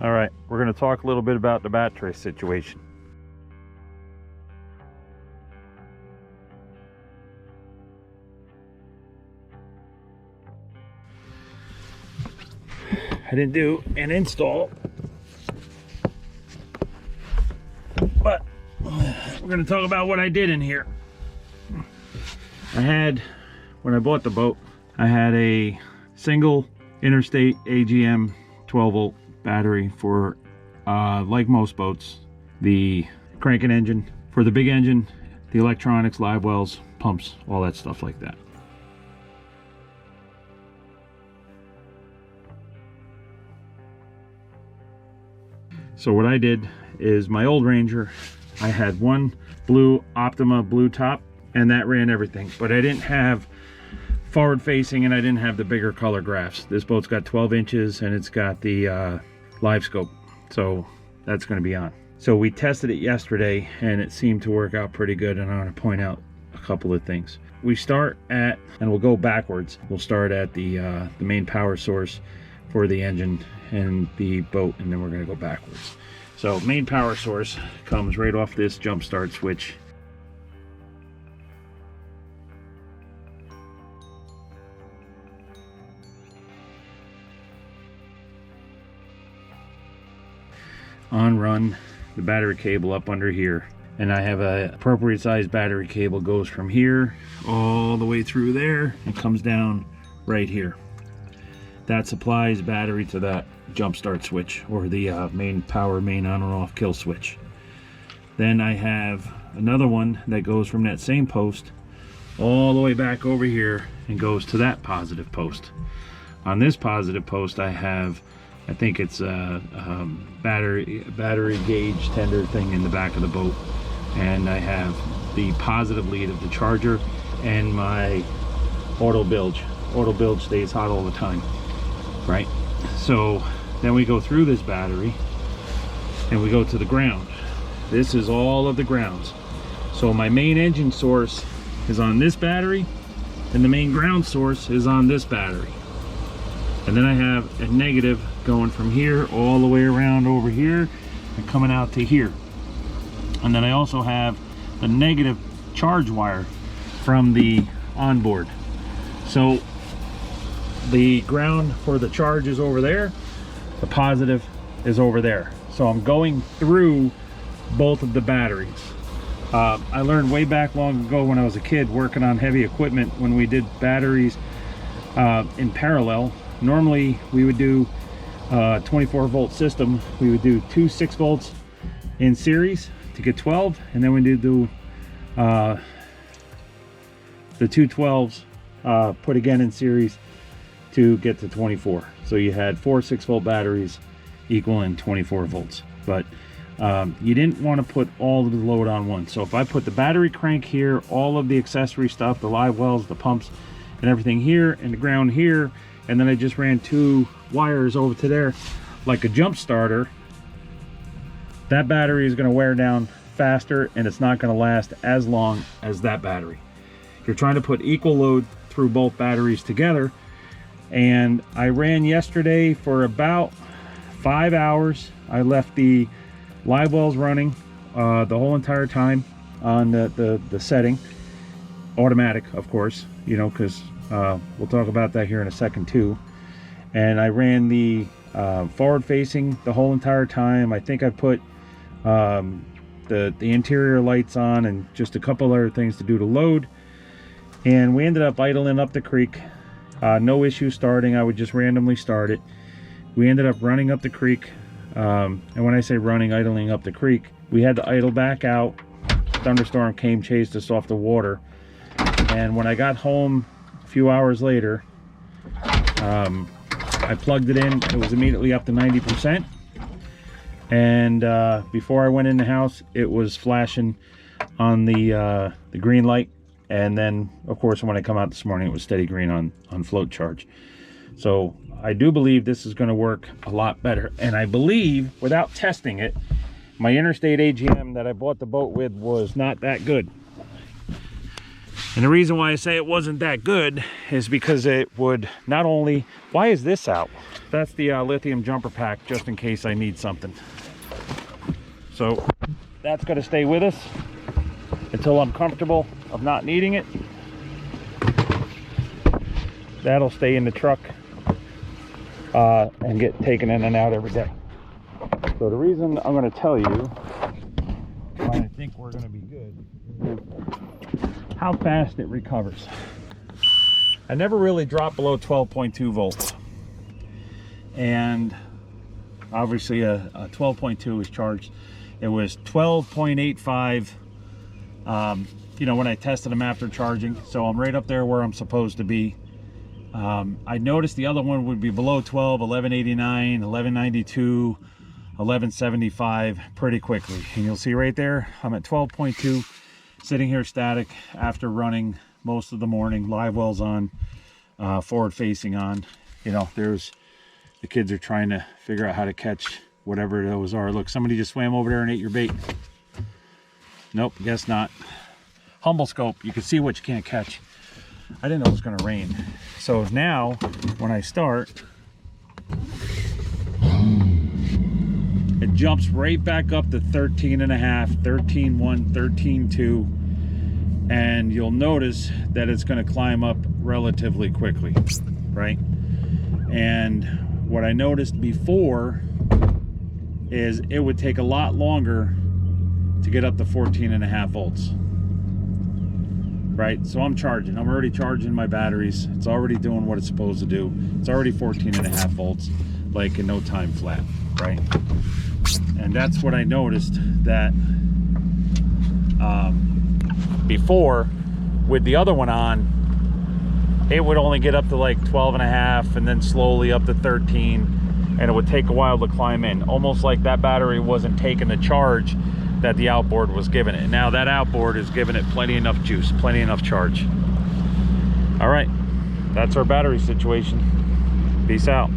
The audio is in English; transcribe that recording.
All right, we're going to talk a little bit about the battery situation. I didn't do an install, but we're going to talk about what I did in here. I had, when I bought the boat, I had a single interstate AGM 12 volt battery for, like most boats, the cranking engine, for the big engine, the electronics, live wells, pumps, all that stuff like that. So what I did is, my old Ranger, I had one blue Optima blue top, and that ran everything, but I didn't have forward facing and I didn't have the bigger color graphs. This boat's got 12 inches and it's got the live scope, so that's going to be on. So we tested it yesterday and it seemed to work out pretty good, and I want to point out a couple of things. We start at, and we'll go backwards, we'll start at the main power source for the engine and the boat, and then we're going to go backwards. So main power source comes right off this jump start switch. On run the battery cable up under here, and I have a appropriate sized battery cable, goes from here all the way through there and comes down right here. That supplies battery to that jump start switch, or the main power, main on or off kill switch. Then I have another one that goes from that same post all the way back over here and goes to that positive post. On this positive post I have, I think it's a battery gauge tender thing in the back of the boat, and I have the positive lead of the charger and my auto bilge. Auto bilge stays hot all the time, right? So then we go through this battery and we go to the ground. This is all of the grounds. So my main engine source is on this battery and the main ground source is on this battery. And then I have a negative going from here all the way around over here and coming out to here. And then I also have the negative charge wire from the onboard. So the ground for the charge is over there, the positive is over there. So I'm going through both of the batteries. I learned way back long ago when I was a kid working on heavy equipment, when we did batteries in parallel. Normally we would do a 24 volt system. We would do 2 6 volts in series to get 12, and then we did do the 2 12s put again in series to get to 24. So you had 4 6 volt batteries equaling 24 volts, but you didn't want to put all of the load on one. So if I put the battery crank here, all of the accessory stuff, the live wells, the pumps and everything here, and the ground here, and then I just ran 2 wires over to there like a jump starter, that battery is going to wear down faster and it's not going to last as long as that battery. You're trying to put equal load through both batteries together. And I ran yesterday for about 5 hours. I left the live wells running the whole entire time on the setting, automatic of course, you know, because we'll talk about that here in a second too. And I ran the forward facing the whole entire time. I think I put the interior lights on and just a couple other things to do to load, and we ended up idling up the creek. No issue starting. I would just randomly start it. We ended up running up the creek, and when I say running, idling up the creek, we had to idle back out. Thunderstorm came, chased us off the water, and when I got home a few hours later, I plugged it in. It was immediately up to 90%, and before I went in the house, it was flashing on the green light. And then of course when I come out this morning, it was steady green on float charge. So I do believe this is going to work a lot better, and I believe, without testing it, my interstate AGM that I bought the boat with was not that good. And the reason why I say it wasn't that good is because it would not only, why is this out? That's the lithium jumper pack, just in case I need something. So that's going to stay with us until I'm comfortable of not needing it. That'll stay in the truck and get taken in and out every day. So the reason I'm going to tell you why I think we're going to be good is how fast it recovers. I never really dropped below 12.2 volts. And obviously a 12.2 is charged. It was 12.85 you know, when I tested them after charging, so I'm right up there where I'm supposed to be. I noticed the other one would be below 12, 1189, 1192, 1175 pretty quickly, and you'll see right there I'm at 12.2, sitting here static after running most of the morning. Live wells on, forward facing on. You know, there's the kids are trying to figure out how to catch whatever those are. Look, somebody just swam over there and ate your bait. Nope, guess not. Humble scope, you can see what you can't catch. I didn't know it was going to rain. So now when I start, it jumps right back up to 13 and a half, 13.1, 13.2, and you'll notice that it's going to climb up relatively quickly, right? And what I noticed before is it would take a lot longer to get up to 14 and a half volts, right? So I'm already charging my batteries. It's already doing what it's supposed to do. It's already 14 and a half volts, like in no time flat, right? And that's what I noticed, that before with the other one on, it would only get up to like 12 and a half and then slowly up to 13, and it would take a while to climb in, almost like that battery wasn't taking the charge that the outboard was giving it. Now that outboard is giving it plenty enough juice, plenty enough charge. All right, that's our battery situation. Peace out.